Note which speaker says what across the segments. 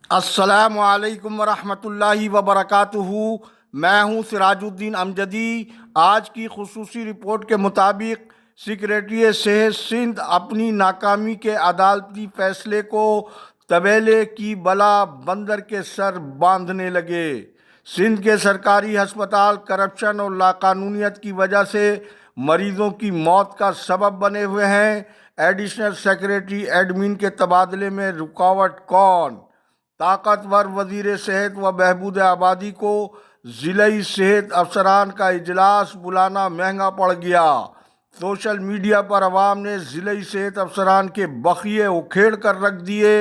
Speaker 1: السلام علیکم ورحمۃ اللہ وبرکاتہ۔ میں ہوں سراج الدین امجدی۔ آج کی خصوصی رپورٹ کے مطابق سیکریٹری صحت سندھ اپنی ناکامی کے عدالتی فیصلے کو طویلے کی بلا بندر کے سر باندھنے لگے۔ سندھ کے سرکاری ہسپتال کرپشن اور لاقانونیت کی وجہ سے مریضوں کی موت کا سبب بنے ہوئے ہیں۔ ایڈیشنل سیکریٹری ایڈمن کے تبادلے میں رکاوٹ کون؟ طاقتور وزیر صحت و بہبود آبادی کو ضلعی صحت افسران کا اجلاس بلانا مہنگا پڑ گیا۔ سوشل میڈیا پر عوام نے ضلعی صحت افسران کے بخیے اکھیڑ کر رکھ دیے۔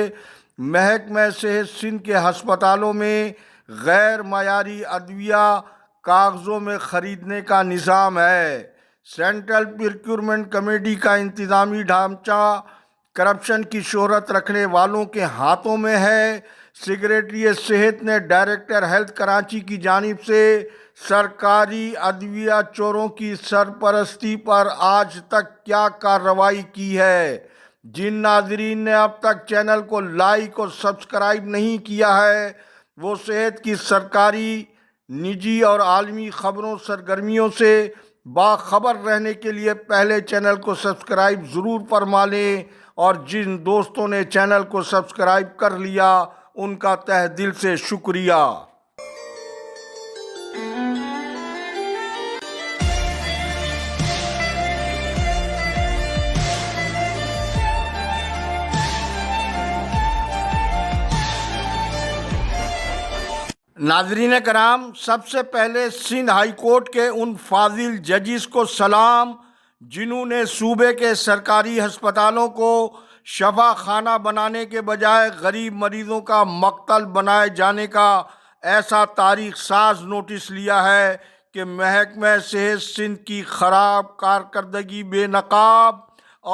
Speaker 1: محکمہ صحت سندھ کے ہسپتالوں میں غیر معیاری ادویہ کاغذوں میں خریدنے کا نظام ہے۔ سینٹرل پروکیورمنٹ کمیٹی کا انتظامی ڈھانچہ کرپشن کی شہرت رکھنے والوں کے ہاتھوں میں ہے۔ سیکریٹری صحت نے ڈائریکٹر ہیلتھ کراچی کی جانب سے سرکاری ادویہ چوروں کی سرپرستی پر آج تک کیا کارروائی کی ہے؟ جن ناظرین نے اب تک چینل کو لائک اور سبسکرائب نہیں کیا ہے وہ صحت کی سرکاری، نجی اور عالمی خبروں سرگرمیوں سے باخبر رہنے کے لیے پہلے چینل کو سبسکرائب ضرور فرما لیں، اور جن دوستوں نے چینل کو سبسکرائب کر لیا ان کا تہ دل سے شکریہ۔ ناظرین کرام، سب سے پہلے سندھ ہائی کورٹ کے ان فاضل ججز کو سلام جنہوں نے صوبے کے سرکاری ہسپتالوں کو شفا خانہ بنانے کے بجائے غریب مریضوں کا مقتل بنائے جانے کا ایسا تاریخ ساز نوٹس لیا ہے کہ محکمہ صحت سندھ کی خراب کارکردگی بے نقاب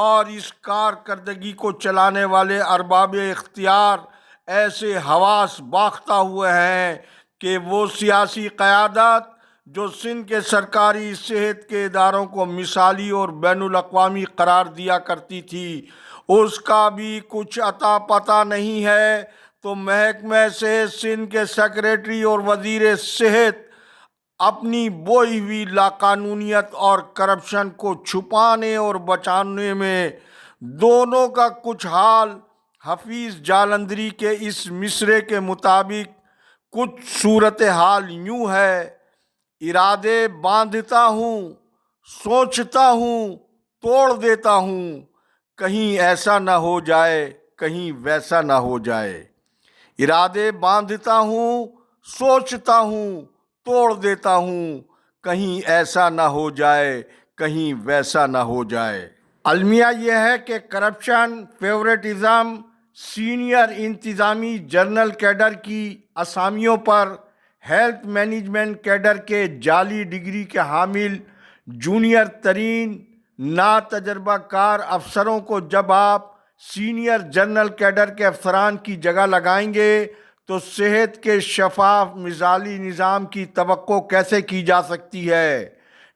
Speaker 1: اور اس کارکردگی کو چلانے والے ارباب اختیار ایسے حواس باختہ ہوئے ہیں کہ وہ سیاسی قیادت جو سندھ کے سرکاری صحت کے اداروں کو مثالی اور بین الاقوامی قرار دیا کرتی تھی اس کا بھی کچھ عطا پتہ نہیں ہے، تو محکمہ صحت سندھ کے سیکریٹری اور وزیر صحت اپنی بوئی ہوئی لاقانونیت اور کرپشن کو چھپانے اور بچانے میں دونوں کا کچھ حال حفیظ جالندھری کے اس مصرعے کے مطابق کچھ صورتحال یوں ہے: ارادے باندھتا ہوں، سوچتا ہوں، توڑ دیتا ہوں، کہیں ایسا نہ ہو جائے، کہیں ویسا نہ ہو جائے۔ ارادے باندھتا ہوں، سوچتا ہوں، توڑ دیتا ہوں، کہیں ایسا نہ ہو جائے، کہیں ویسا نہ ہو جائے۔ المیہ یہ ہے کہ کرپشن، فیورٹزم، سینئر انتظامی جنرل کیڈر کی اسامیوں پر ہیلتھ مینجمنٹ کیڈر کے جعلی ڈگری کے حامل جونیئر ترین ناتجربہ کار افسروں کو جب آپ سینئر جنرل کیڈر کے افسران کی جگہ لگائیں گے تو صحت کے شفاف مثالی نظام کی توقع کیسے کی جا سکتی ہے؟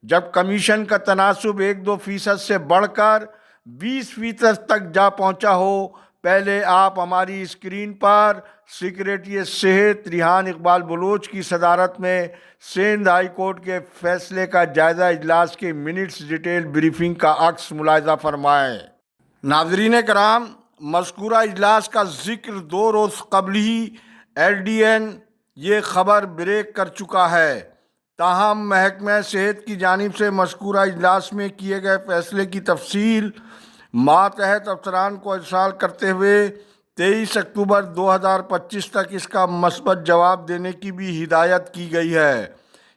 Speaker 1: جب کمیشن کا تناسب 1-2% سے بڑھ کر 20% تک جا پہنچا ہو۔ پہلے آپ ہماری اسکرین پر سیکریٹری صحت ریحان اقبال بلوچ کی صدارت میں سندھ ہائی کورٹ کے فیصلے کا جائزہ اجلاس کے منٹس ڈیٹیل بریفنگ کا عکس ملاحظہ فرمائیں۔ ناظرین کرام، مذکورہ اجلاس کا ذکر 2 روز قبل ہی LDN یہ خبر بریک کر چکا ہے، تاہم محکمہ صحت کی جانب سے مذکورہ اجلاس میں کیے گئے فیصلے کی تفصیل ماتحت افسران کو ارسال کرتے ہوئے 23 اکتوبر 2025 تک اس کا مثبت جواب دینے کی بھی ہدایت کی گئی ہے۔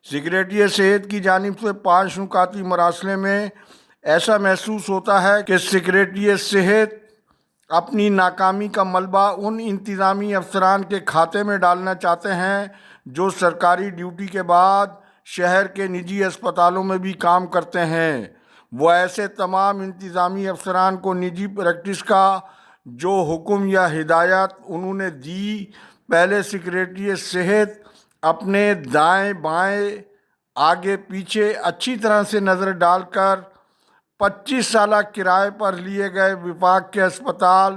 Speaker 1: سیکریٹری صحت کی جانب سے 5 نکاتی مراسلے میں ایسا محسوس ہوتا ہے کہ سیکریٹری صحت اپنی ناکامی کا ملبہ ان انتظامی افسران کے کھاتے میں ڈالنا چاہتے ہیں جو سرکاری ڈیوٹی کے بعد شہر کے نجی اسپتالوں میں بھی کام کرتے ہیں۔ وہ ایسے تمام انتظامی افسران کو نجی پریکٹس کا جو حکم یا ہدایت انہوں نے دی، پہلے سیکریٹری صحت اپنے دائیں بائیں آگے پیچھے اچھی طرح سے نظر ڈال کر 25 سالہ کرائے پر لیے گئے وفاق کے اسپتال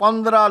Speaker 1: 15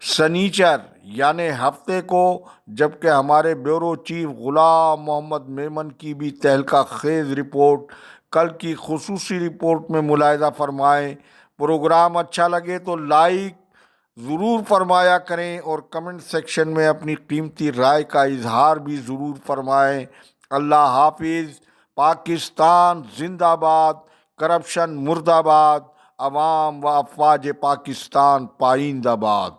Speaker 1: سنیچر یعنی ہفتے کو، جبکہ ہمارے بیورو چیف غلام محمد میمن کی بھی تہلکہ خیز رپورٹ کل کی خصوصی رپورٹ میں ملاحظہ فرمائیں۔ پروگرام اچھا لگے تو لائک ضرور فرمایا کریں اور کمنٹ سیکشن میں اپنی قیمتی رائے کا اظہار بھی ضرور فرمائیں۔ اللہ حافظ۔ پاکستان زندہ باد، کرپشن مردہ باد، عوام و افواج پاکستان پائندہ باد۔